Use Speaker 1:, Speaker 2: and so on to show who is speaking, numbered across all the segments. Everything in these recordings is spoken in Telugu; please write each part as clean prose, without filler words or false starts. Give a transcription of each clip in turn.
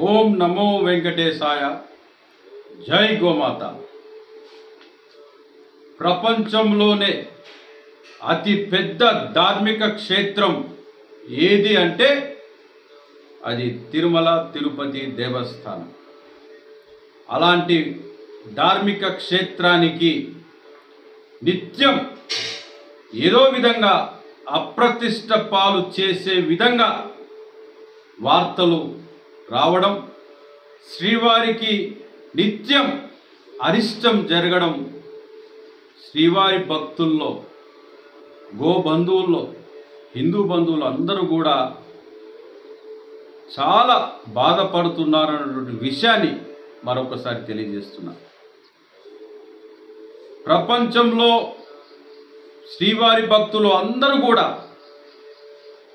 Speaker 1: ఓం నమో వెంకటేశాయ. జై గోమాత. ప్రపంచంలోనే అతి పెద్ద ధార్మిక క్షేత్రం ఏది అంటే అది తిరుమల తిరుపతి దేవస్థానం. అలాంటి ధార్మిక క్షేత్రానికి నిత్యం ఏదో విధంగా అప్రతిష్ట పాలు చేసే విధంగా వార్తలు రావడం, శ్రీవారికి నిత్యం అరిష్టం జరగడం, శ్రీవారి భక్తుల్లో, గోబంధువుల్లో, హిందూ బంధువులు అందరూ కూడా చాలా బాధపడుతున్నారన్నటువంటి విషయాన్ని మరొకసారి తెలియజేస్తున్నా. ప్రపంచంలో శ్రీవారి భక్తులు అందరూ కూడా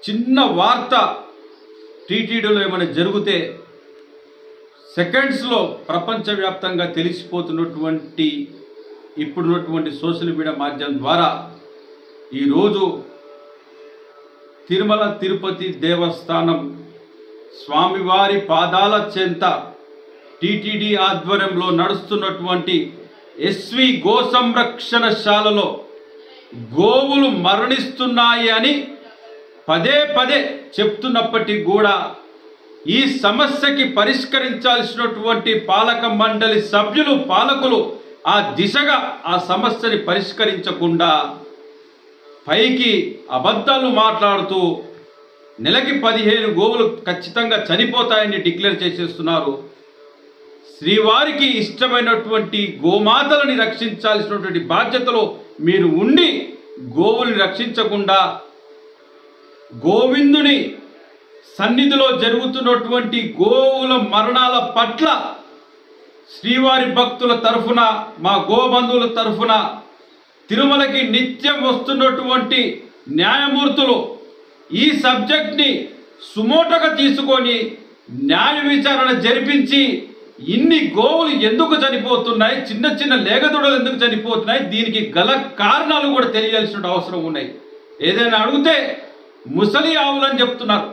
Speaker 1: చిన్న వార్త టీటీడీలో ఏమైనా జరిగితే సెకండ్స్లో ప్రపంచవ్యాప్తంగా తెలిసిపోతున్నటువంటి ఇప్పుడున్నటువంటి సోషల్ మీడియా మాధ్యమం ద్వారా ఈరోజు తిరుమల తిరుపతి దేవస్థానం స్వామివారి పాదాల చెంత టీటీడీ ఆధ్వర్యంలో నడుస్తున్నటువంటి ఎస్వి గో సంరక్షణశాలలో గోవులు మరణిస్తున్నాయి అని పదే పదే చెప్తున్నప్పటికీ కూడా ఈ సమస్యకి పరిష్కరించాల్సినటువంటి పాలక మండలి సభ్యులు, పాలకులు ఆ దిశగా ఆ సమస్యని పరిష్కరించకుండా పైకి అబద్ధాలు మాట్లాడుతూ నెలకి 15 గోవులు ఖచ్చితంగా చనిపోతాయని డిక్లేర్ చేసేస్తున్నారు. శ్రీవారికి ఇష్టమైనటువంటి గోమాతలని రక్షించాల్సినటువంటి బాధ్యతలో మీరు ఉండి గోవుల్ని రక్షించకుండా గోవిందుని సన్నిధిలో జరుగుతున్నటువంటి గోవుల మరణాల పట్ల శ్రీవారి భక్తుల తరఫున, మా గోబంధువుల తరఫున తిరుమలకి నిత్యం వస్తున్నటువంటి న్యాయమూర్తులు ఈ సబ్జెక్ట్ని సుమోటగా తీసుకొని న్యాయ విచారణ జరిపించి ఇన్ని గోవులు ఎందుకు చనిపోతున్నాయి, చిన్న చిన్న లేగదూడలు ఎందుకు చనిపోతున్నాయి, దీనికి గల కారణాలు కూడా తెలియాల్సిన అవసరం ఉన్నాయి. ఏదైనా అడిగితే ముసలి ఆవులని చెప్తున్నారు.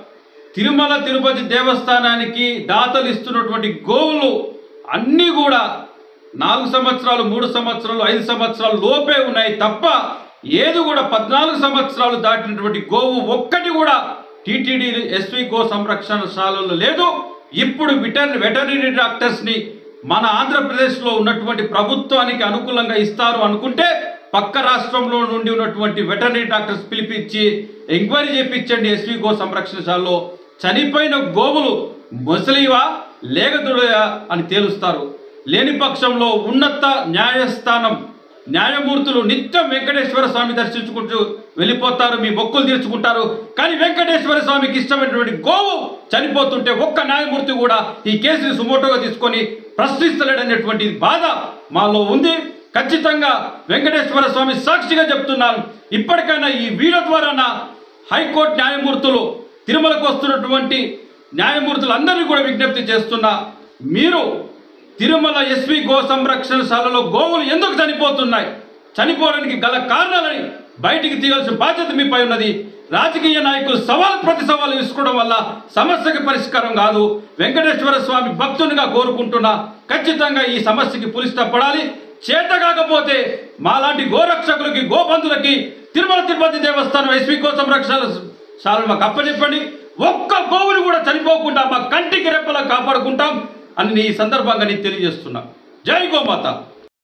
Speaker 1: తిరుమల తిరుపతి దేవస్థానానికి దాతలు ఇస్తున్నటువంటి గోవులు అన్నీ కూడా 4 సంవత్సరాలు, 3 సంవత్సరాలు, 5 సంవత్సరాలు లోపే ఉన్నాయి తప్ప ఏది కూడా 14 సంవత్సరాలు దాటినటువంటి గోవు ఒక్కటి కూడా టీటీడీ ఎస్వి గో సంరక్షణశాలలో లేదు. ఇప్పుడు వెటర్నరీ డాక్టర్స్ని మన ఆంధ్రప్రదేశ్లో ఉన్నటువంటి ప్రభుత్వానికి అనుకూలంగా ఇస్తారు అనుకుంటే పక్క రాష్ట్రంలో నుండి ఉన్నటువంటి వెటర్నరీ డాక్టర్స్ పిలిపించి ఎంక్వైరీ చేయించండి. ఎస్వి గో సంరక్షణశాలలో చనిపోయిన గోవులు ముసలివా లేగదుడయా అని తేలుస్తారు. లేని పక్షంలో ఉన్నత న్యాయస్థానం న్యాయమూర్తులు నిత్యం వెంకటేశ్వర స్వామి దర్శించుకుంటూ వెళ్ళిపోతారు, మీ మొక్కులు తీర్చుకుంటారు. కానీ వెంకటేశ్వర స్వామికి ఇష్టమైనటువంటి గోవు చనిపోతుంటే ఒక్క న్యాయమూర్తి కూడా ఈ కేసుని సుమోటోగా తీసుకొని ప్రశ్నిస్తలేడనేటువంటి బాధ మాలో ఉంది. ఖచ్చితంగా వెంకటేశ్వర స్వామి సాక్షిగా చెప్తున్నాను, ఇప్పటికైనా ఈ వీడియో ద్వారా హైకోర్టు న్యాయమూర్తులు, తిరుమలకు వస్తున్నటువంటి న్యాయమూర్తులందరినీ కూడా విజ్ఞప్తి చేస్తున్నా, మీరు తిరుమల ఎస్వి గో సంరక్షణశాలలో గోవులు ఎందుకు చనిపోతున్నాయి, చనిపోవడానికి గల కారణాలని బయటికి తీయాల్సిన బాధ్యత మీపై ఉన్నది. రాజకీయ నాయకులు ప్రతి సవాలు తీసుకోవడం వల్ల సమస్యకి పరిష్కారం కాదు. వెంకటేశ్వర స్వామి భక్తునిగా కోరుకుంటున్నా, ఖచ్చితంగా ఈ సమస్యకి పులిస్తపడాలి. చేత కాకపోతే మాలాంటి గోరక్షకులకి, గోబంధులకి తిరుమల తిరుపతి దేవస్థానం ఎస్వి గో సంరక్షణశాలను మాకు అప్పచెప్పండి. ఒక్క గోవుని కూడా చనిపోకుండా మా కంటికి రెప్పలా కాపాడుకుంటాం అని ఈ సందర్భంగా నేను తెలియజేస్తున్నా. జై గోమాత.